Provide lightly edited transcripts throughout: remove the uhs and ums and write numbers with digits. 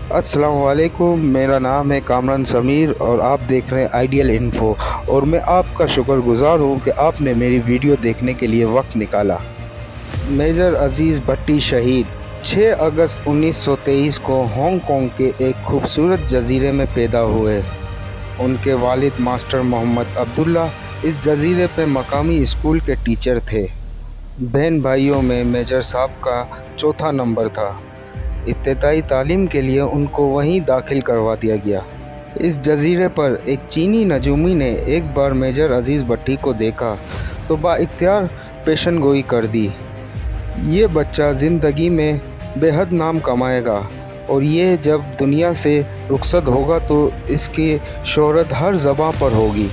अस्सलाम वालेकुम। मेरा नाम है कामरान समीर और आप देख रहे हैं आइडियल इन्फो। और मैं आपका शुक्रगुजार हूँ कि आपने मेरी वीडियो देखने के लिए वक्त निकाला। मेजर अजीज़ भट्टी शहीद 6 अगस्त 1923 को हांगकांग के एक खूबसूरत जजीरे में पैदा हुए। उनके वालिद मास्टर मोहम्मद अब्दुल्ला इस जजीरे पे मकामी स्कूल के टीचर थे। बहन भाइयों में मेजर साहब का चौथा नंबर था। इब्तदाई तालीम के लिए उनको वहीं दाखिल करवा दिया गया। इस जजीरे पर एक चीनी नजूमी ने एक बार मेजर अजीज़ भट्टी को देखा तो बाइख्तियार पेशन गोई कर दी। ये बच्चा ज़िंदगी में बेहद नाम कमाएगा और ये जब दुनिया से रुखसत होगा तो इसकी शोहरत हर ज़बां पर होगी।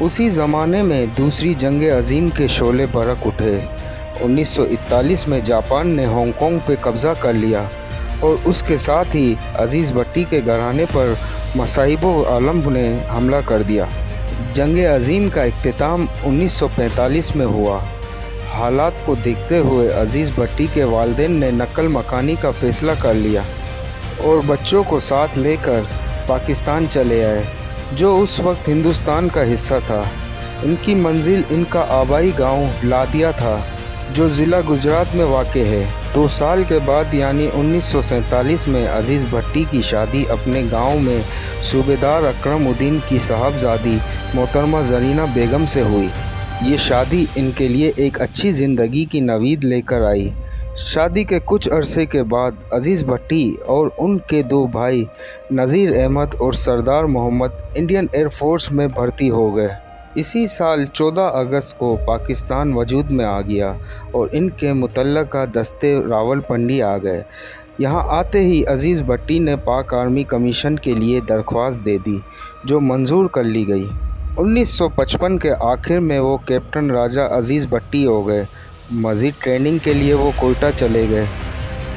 उसी ज़माने में दूसरी जंग अज़ीम के शोले बरक उठे। 1941 में जापान ने हांगकांग पे कब्ज़ा कर लिया और उसके साथ ही अजीज़ भट्टी के घराने पर मसाइब आलम ने हमला कर दिया। जंग अज़ीम का इख्तिताम 1945 में हुआ। हालात को देखते हुए अजीज़ भट्टी के वालिदैन ने नकल मकानी का फ़ैसला कर लिया और बच्चों को साथ लेकर पाकिस्तान चले आए, जो उस वक्त हिंदुस्तान का हिस्सा था। इनकी मंजिल इनका आबाई गांव लादिया था, जो ज़िला गुजरात में वाक़ है। 2 साल के बाद यानी 1947 में अजीज़ भट्टी की शादी अपने गांव में सूबेदार अकरमुद्दीन की साहबजादी मोहतरमा ज़रीना बेगम से हुई। ये शादी इनके लिए एक अच्छी ज़िंदगी की नवीद लेकर आई। शादी के कुछ अरसे के बाद अजीज़ भट्टी और उनके 2 भाई नज़ीर अहमद और सरदार मोहम्मद इंडियन एयर फोर्स में भर्ती हो गए। इसी साल 14 अगस्त को पाकिस्तान वजूद में आ गया और इनके मुतल्लका दस्ते रावलपिंडी आ गए। यहाँ आते ही अजीज़ भट्टी ने पाक आर्मी कमीशन के लिए दरख्वास्त दे दी, जो मंजूर कर ली गई। 1955 के आखिर में वो कैप्टन राजा अजीज़ भट्टी हो गए। मज़ीद ट्रेनिंग के लिए वो कोयटा चले गए।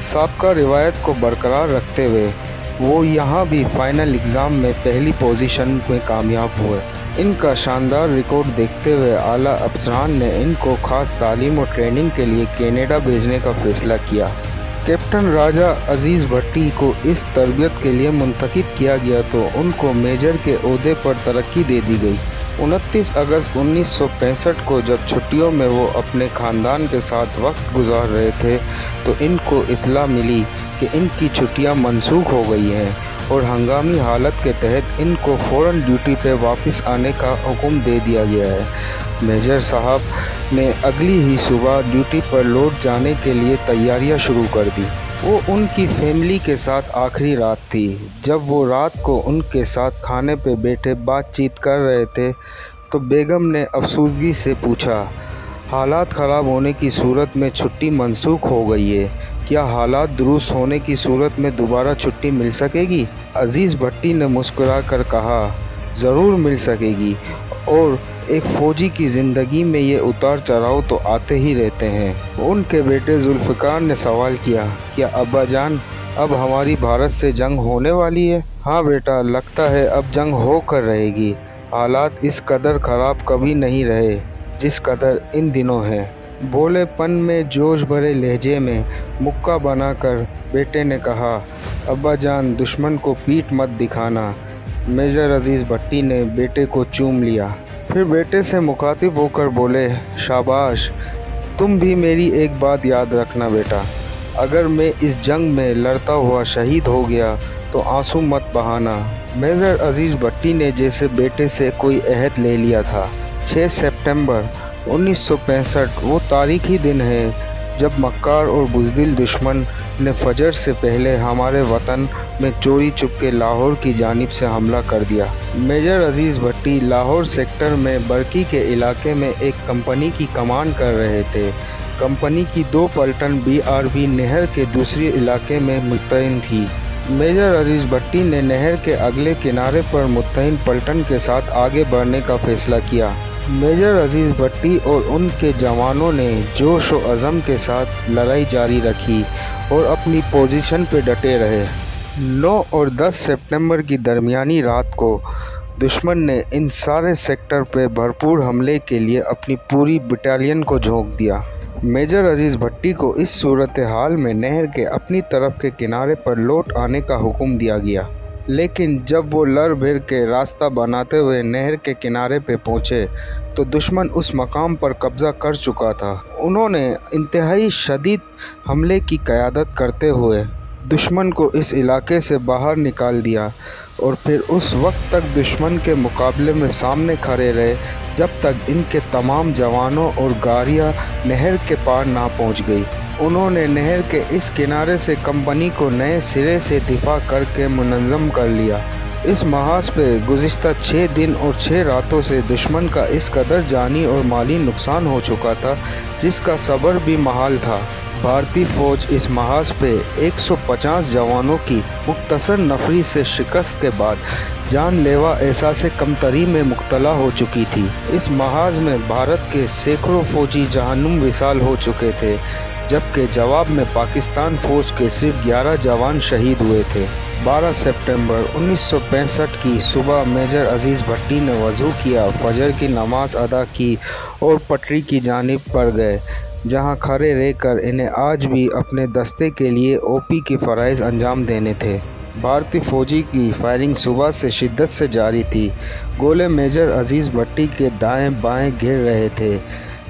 साबका रिवायत को बरकरार रखते हुए वो यहाँ भी फ़ाइनल एग्ज़ाम में पहली पोजीशन में कामयाब हुए। इनका शानदार रिकॉर्ड देखते हुए आला अफसरान ने इनको ख़ास तालीम और ट्रेनिंग के लिए कनाडा भेजने का फ़ैसला किया। कैप्टन राजा अजीज़ भट्टी को इस तरबियत के लिए मुंतखब किया गया तो उनको मेजर के ओहदे पर तरक्की दे दी गई। 29 अगस्त 1965 को जब छुट्टियों में वो अपने ख़ानदान के साथ वक्त गुजार रहे थे तो इनको इत्तला मिली कि इनकी छुट्टियां मनसूख हो गई हैं और हंगामी हालत के तहत इनको फ़ौरन ड्यूटी पे वापस आने का हुक्म दे दिया गया है। मेजर साहब ने अगली ही सुबह ड्यूटी पर लौट जाने के लिए तैयारियां शुरू कर दी। वो उनकी फैमिली के साथ आखिरी रात थी। जब वो रात को उनके साथ खाने पे बैठे बातचीत कर रहे थे तो बेगम ने अफसोसगी से पूछा, हालात ख़राब होने की सूरत में छुट्टी मनसूख हो गई है, क्या हालात दुरुस्त होने की सूरत में दोबारा छुट्टी मिल सकेगी? अजीज़ भट्टी ने मुस्कुराकर कहा, ज़रूर मिल सकेगी और एक फ़ौजी की ज़िंदगी में ये उतार चढ़ाव तो आते ही रहते हैं। उनके बेटे जुल्फ़िकार ने सवाल किया, क्या अब्बा जान अब हमारी भारत से जंग होने वाली है? हाँ बेटा, लगता है अब जंग होकर रहेगी। हालात इस कदर ख़राब कभी नहीं रहे जिस कदर इन दिनों है। भोलेपन में जोश भरे लहजे में मुक्का बनाकर बेटे ने कहा, अब्बा जान दुश्मन को पीठ मत दिखाना। मेजर अजीज़ भट्टी ने बेटे को चूम लिया। फिर बेटे से मुखातिब होकर बोले, शाबाश, तुम भी मेरी एक बात याद रखना बेटा, अगर मैं इस जंग में लड़ता हुआ शहीद हो गया तो आंसू मत बहाना। मेजर अजीज़ भट्टी ने जैसे बेटे से कोई अहद ले लिया था। 6 सितंबर 1965 वो तारीखी दिन है जब मक्कार और बुज़दिल दुश्मन ने फजर से पहले हमारे वतन में चोरी चुपके लाहौर की जानिब से हमला कर दिया। मेजर अजीज़ भट्टी लाहौर सेक्टर में बरकी के इलाके में एक कंपनी की कमान कर रहे थे। कंपनी की 2 पलटन BRB नहर के दूसरे इलाके में मुतयन थी। मेजर अजीज़ भट्टी ने नहर के अगले किनारे पर मुतयन पलटन के साथ आगे बढ़ने का फ़ैसला किया। मेजर अजीज़ भट्टी और उनके जवानों ने जोश व अज़म के साथ लड़ाई जारी रखी और अपनी पोजीशन पर डटे रहे। 9 और 10 सितंबर की दरमियानी रात को दुश्मन ने इन सारे सेक्टर पर भरपूर हमले के लिए अपनी पूरी बटालियन को झोंक दिया। मेजर अजीज़ भट्टी को इस सूरत हाल में नहर के अपनी तरफ के किनारे पर लौट आने का हुक्म दिया गया, लेकिन जब वो लड़ भिड़ के रास्ता बनाते हुए नहर के किनारे पे पहुँचे तो दुश्मन उस मकाम पर कब्ज़ा कर चुका था। उन्होंने इंतहाई शदीद हमले की क़यादत करते हुए दुश्मन को इस इलाके से बाहर निकाल दिया और फिर उस वक्त तक दुश्मन के मुकाबले में सामने खड़े रहे जब तक इनके तमाम जवानों और गाड़ियाँ नहर के पार ना पहुंच गई। उन्होंने नहर के इस किनारे से कंपनी को नए सिरे से दिफा करके मुनज़्ज़म कर लिया। इस महाज पे गुज़िश्ता 6 दिन और 6 रातों से दुश्मन का इस कदर जानी और माली नुकसान हो चुका था जिसका सब्र भी महाल था। भारतीय फ़ौज इस महाज पे 150 जवानों की मुख्तसर नफरी से शिकस्त के बाद जानलेवा एहसास कमतरी में मुब्तला हो चुकी थी। इस महाज में भारत के सैकड़ों फ़ौजी जहन्नुम विसाल हो चुके थे, जबकि जवाब में पाकिस्तान फ़ौज के सिर्फ 11 जवान शहीद हुए थे। 12 सितंबर 1965 की सुबह मेजर अजीज़ भट्टी ने वज़ू किया, फजर की नमाज अदा की और पटरी की जानिब बढ़ गए, जहां खड़े रहकर इन्हें आज भी अपने दस्ते के लिए ओपी के फ़राइज़ अंजाम देने थे। भारतीय फ़ौजी की फायरिंग सुबह से शिद्दत से जारी थी। गोले मेजर अजीज़ भट्टी के दाएं बाएं गिर रहे थे।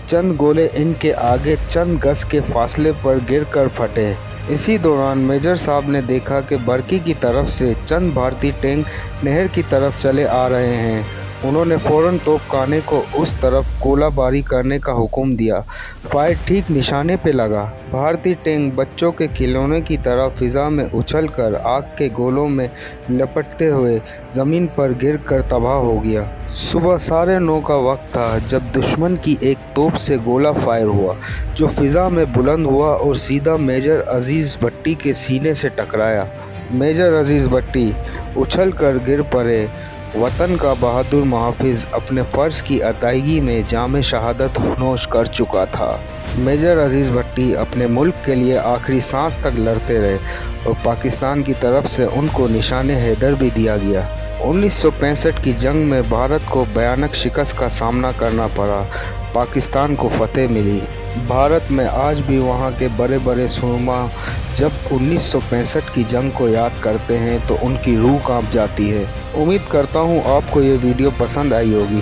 चंद गोले इनके आगे चंद गज के फासले पर गिरकर फटे। इसी दौरान मेजर साहब ने देखा कि बरकी की तरफ से चंद भारतीय टैंक नहर की तरफ चले आ रहे हैं। उन्होंने फ़ौरन तोपखाने को उस तरफ गोलाबारी करने का हुक्म दिया। फायर ठीक निशाने पे लगा। भारतीय टैंक बच्चों के खिलौने की तरह फ़िज़ा में उछलकर आग के गोलों में लपटते हुए ज़मीन पर गिरकर तबाह हो गया। सुबह 9:30 का वक्त था जब दुश्मन की एक तोप से गोला फायर हुआ, जो फ़िज़ा में बुलंद हुआ और सीधा मेजर अजीज़ भट्टी के सीने से टकराया। मेजर अजीज़ भट्टी उछलकर गिर पड़े। वतन का बहादुर मुहाफ़िज़ अपने फ़र्ज़ की अदायगी में जाम शहादत नोश कर चुका था। मेजर अजीज़ भट्टी अपने मुल्क के लिए आखिरी सांस तक लड़ते रहे और पाकिस्तान की तरफ से उनको निशाने हैदर भी दिया गया। 1965 की जंग में भारत को भयानक शिकस्त का सामना करना पड़ा। पाकिस्तान को फतेह मिली। भारत में आज भी वहाँ के बड़े बड़े सुरमा जब 1965 की जंग को याद करते हैं तो उनकी रूह कांप जाती है। उम्मीद करता हूँ आपको ये वीडियो पसंद आई होगी।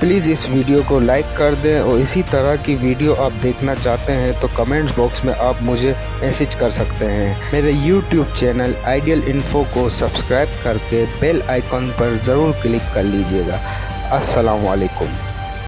प्लीज़ इस वीडियो को लाइक कर दें और इसी तरह की वीडियो आप देखना चाहते हैं तो कमेंट्स बॉक्स में आप मुझे मैसेज कर सकते हैं। मेरे YouTube चैनल आइडियल इन्फो को सब्सक्राइब करके बेल आइकन पर ज़रूर क्लिक कर लीजिएगा। अस्सलाम वालेकुम।